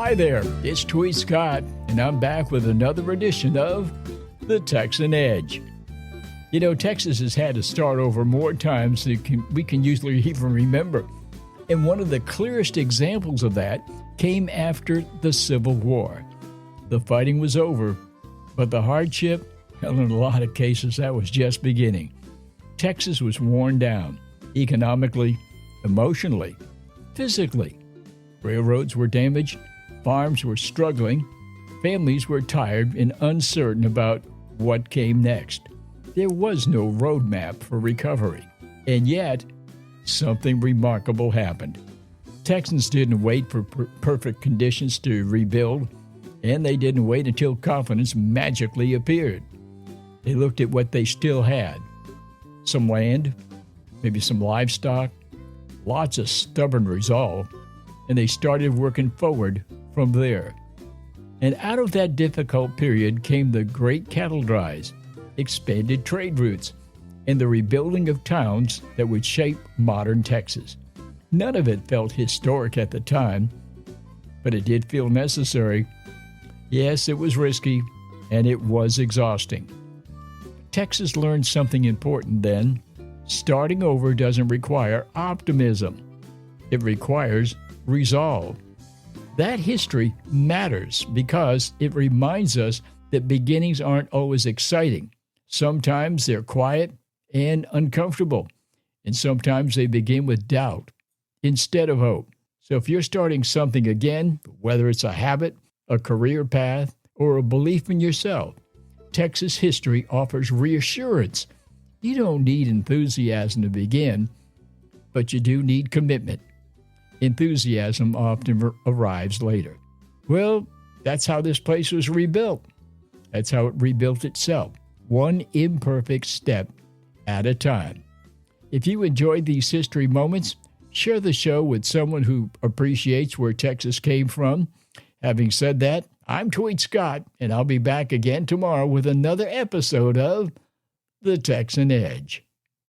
Hi there, it's Tweed Scott, and I'm back with another edition of the Texan Edge. You know, Texas has had to start over more times than we can usually even remember. And one of the clearest examples of that came after the Civil War. The fighting was over, but the hardship, well, in a lot of cases, that was just beginning. Texas was worn down, economically, emotionally, physically. Railroads were damaged, farms were struggling, families were tired and uncertain about what came next. There was no roadmap for recovery. And yet, something remarkable happened. Texans didn't wait for perfect conditions to rebuild, and they didn't wait until confidence magically appeared. They looked at what they still had. Some land, maybe some livestock, lots of stubborn resolve, and they started working forward from there. And out of that difficult period came the great cattle drives, expanded trade routes, and the rebuilding of towns that would shape modern Texas. None of it felt historic at the time, but it did feel necessary. Yes, it was risky, and it was exhausting. Texas learned something important then. Starting over doesn't require optimism. It requires resolve. That history matters because it reminds us that beginnings aren't always exciting. Sometimes they're quiet and uncomfortable, and sometimes they begin with doubt instead of hope. So if you're starting something again, whether it's a habit, a career path, or a belief in yourself, Texas history offers reassurance. You don't need enthusiasm to begin, but you do need commitment. Enthusiasm often arrives later. Well, that's how this place was rebuilt. That's how it rebuilt itself, one imperfect step at a time. If you enjoyed these history moments, share the show with someone who appreciates where Texas came from. Having said that, I'm Tweed Scott, and I'll be back again tomorrow with another episode of The Texan Edge.